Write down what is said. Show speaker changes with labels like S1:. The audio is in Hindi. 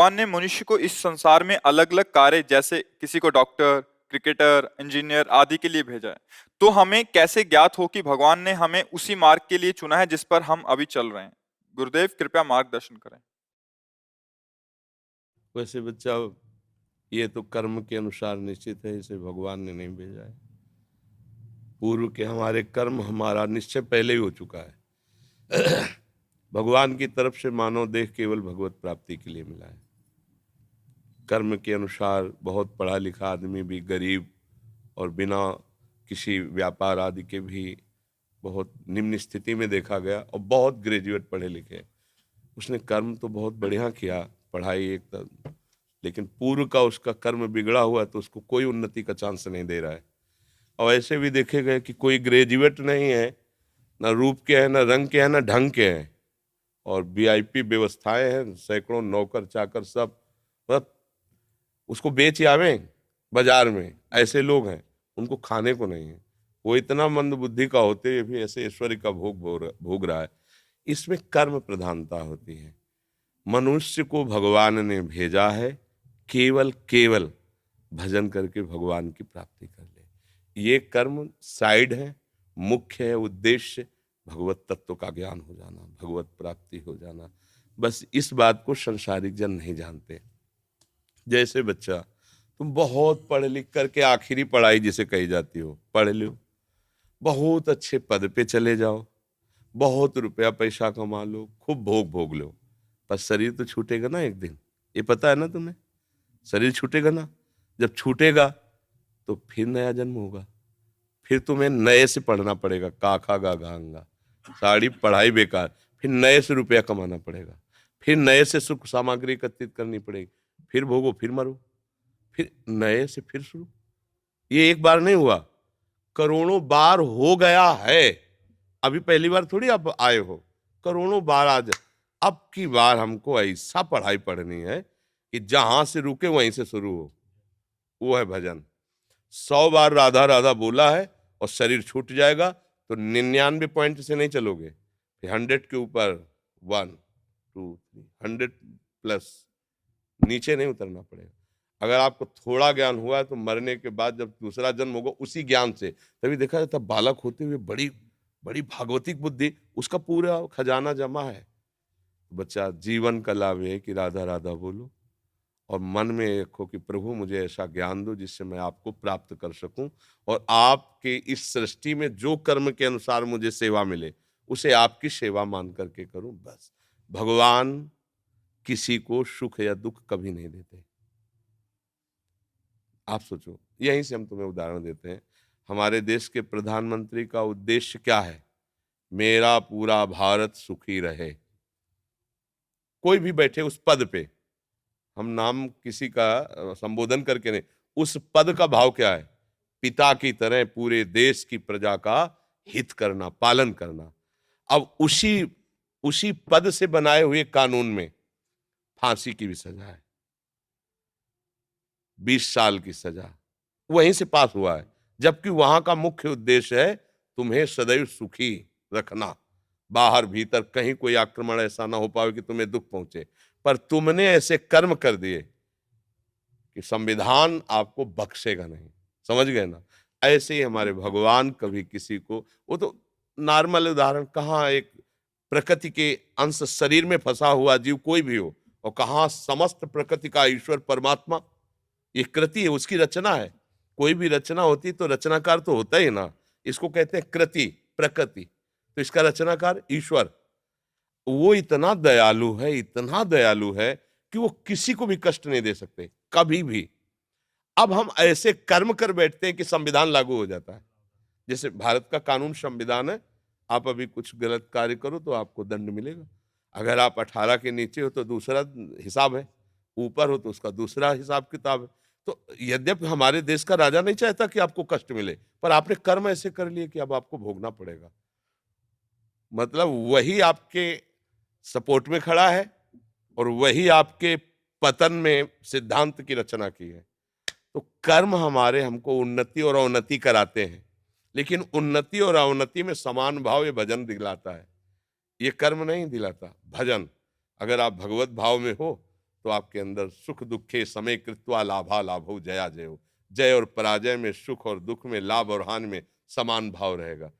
S1: भगवान ने मनुष्य को इस संसार में अलग अलग कार्य जैसे किसी को डॉक्टर, क्रिकेटर, इंजीनियर आदि के लिए भेजा है। तो हमें कैसे ज्ञात हो कि भगवान ने हमें उसी मार्ग के लिए चुना है जिस पर हम अभी चल रहे हैं? गुरुदेव कृपया मार्गदर्शन करें।
S2: वैसे बच्चा, ये तो कर्म के अनुसार निश्चित है, इसे भगवान ने नहीं भेजा है। पूर्व के हमारे कर्म, हमारा निश्चय पहले ही हो चुका है। भगवान की तरफ से मानव देह केवल भगवत प्राप्ति के लिए मिला है। कर्म के अनुसार बहुत पढ़ा लिखा आदमी भी गरीब और बिना किसी व्यापार आदि के भी बहुत निम्न स्थिति में देखा गया, और बहुत ग्रेजुएट पढ़े लिखे, उसने कर्म तो बहुत बढ़िया किया, पढ़ाई एक तरह, लेकिन पूर्व का उसका कर्म बिगड़ा हुआ तो उसको कोई उन्नति का चांस नहीं दे रहा है। और ऐसे भी देखे गए कि कोई ग्रेजुएट नहीं है, ना रूप के हैं, ना रंग के हैं, ना ढंग के हैं, और वीआईपी व्यवस्थाएं हैं, सैकड़ों नौकर चाकर सब, मतलब उसको बेच आवे बाजार में। ऐसे लोग हैं, उनको खाने को नहीं है। वो इतना मंद बुद्धि का होते हुए भी ऐसे ऐश्वर्य का भोग रहा है। इसमें कर्म प्रधानता होती है। मनुष्य को भगवान ने भेजा है केवल केवल भजन करके भगवान की प्राप्ति कर ले। ये कर्म साइड है, मुख्य है उद्देश्य भगवत तत्व का ज्ञान हो जाना, भगवत प्राप्ति हो जाना। बस इस बात को संसारिक जन नहीं जानते। जैसे बच्चा, तुम बहुत पढ़ लिख करके आखिरी पढ़ाई जिसे कही जाती हो पढ़ लो, बहुत अच्छे पद पे चले जाओ, बहुत रुपया पैसा कमा लो, खूब भोग भोग लो, पर शरीर तो छूटेगा ना एक दिन। ये पता है ना तुम्हें? शरीर छूटेगा ना। जब छूटेगा तो फिर नया जन्म होगा, फिर तुम्हें नए से पढ़ना पड़ेगा, का खा गा घा अंगा, सारी पढ़ाई बेकार, फिर नए से रुपया कमाना पड़ेगा, फिर नए से सुख सामग्री एकत्रित करनी पड़ेगी, फिर भोगो, फिर मरो, फिर नए से फिर शुरू। ये एक बार नहीं हुआ, करोड़ों बार हो गया है। अभी पहली बार थोड़ी आप आए हो, करोड़ों बार आज। अब की बार हमको ऐसा पढ़ाई पढ़नी है कि जहां से रुके वहीं से शुरू हो। वो है भजन। 100 बार राधा राधा बोला है और शरीर छूट जाएगा तो 99 पॉइंट से नहीं चलोगे, फिर 100 के ऊपर 1 2 3 100 प्लस, नीचे नहीं उतरना पड़ेगा। अगर आपको थोड़ा ज्ञान हुआ है तो मरने के बाद जब दूसरा जन्म होगा उसी ज्ञान से, तभी देखा जाता बालक होते हुए बड़ी बड़ी भागवतिक बुद्धि, उसका पूरा खजाना जमा है। बच्चा, जीवन का लाभ है कि राधा राधा बोलो और मन में रखो कि प्रभु मुझे ऐसा ज्ञान दो जिससे मैं आपको प्राप्त कर सकूं, और आपके इस सृष्टि में जो कर्म के अनुसार मुझे सेवा मिले उसे आपकी सेवा मान करके करूं। बस भगवान किसी को सुख या दुख कभी नहीं देते। आप सोचो, यहीं से हम तुम्हें उदाहरण देते हैं। हमारे देश के प्रधानमंत्री का उद्देश्य क्या है? मेरा पूरा भारत सुखी रहे। कोई भी बैठे उस पद पे, हम नाम किसी का संबोधन करके नहीं, उस पद का भाव क्या है? पिता की तरह पूरे देश की प्रजा का हित करना, पालन करना। अब उसी उसी पद से बनाए हुए कानून में फांसी की भी सजा है, 20 साल की सजा वहीं से पास हुआ है, जबकि वहां का मुख्य उद्देश्य है तुम्हें सदैव सुखी रखना, बाहर भीतर कहीं कोई आक्रमण ऐसा ना हो पाए कि तुम्हें दुख पहुंचे। पर तुमने ऐसे कर्म कर दिए कि संविधान आपको बख्शेगा नहीं। समझ गए ना? ऐसे ही हमारे भगवान कभी किसी को, वो तो नॉर्मल उदाहरण, कहाँ एक प्रकृति के अंश शरीर में फंसा हुआ जीव कोई भी हो, और कहाँ समस्त प्रकृति का ईश्वर परमात्मा। ये कृति है, उसकी रचना है। कोई भी रचना होती तो रचनाकार तो होता ही ना, इसको कहते हैं कृति, प्रकृति। तो इसका रचनाकार ईश्वर, वो इतना दयालु है, इतना दयालु है कि वो किसी को भी कष्ट नहीं दे सकते कभी भी। अब हम ऐसे कर्म कर बैठते हैं कि संविधान लागू हो जाता है। जैसे भारत का कानून संविधान है, आप अभी कुछ गलत कार्य करो तो आपको दंड मिलेगा। अगर आप 18 के नीचे हो तो दूसरा हिसाब है, ऊपर हो तो उसका दूसरा हिसाब किताब है। तो यद्यपि हमारे देश का राजा नहीं चाहता कि आपको कष्ट मिले, पर आपने कर्म ऐसे कर लिए कि अब आपको भोगना पड़ेगा। मतलब वही आपके सपोर्ट में खड़ा है और वही आपके पतन में सिद्धांत की रचना की है। तो कर्म हमारे हमको उन्नति और अवनति कराते हैं, लेकिन उन्नति और अवनति में समान भाव ये भजन दिलाता है, ये कर्म नहीं दिलाता। भजन, अगर आप भगवत भाव में हो तो आपके अंदर सुख दुखे समय कृत्वा लाभा लाभो जया जयो, जय और पराजय में, सुख और दुख में, लाभ और हानि में समान भाव रहेगा।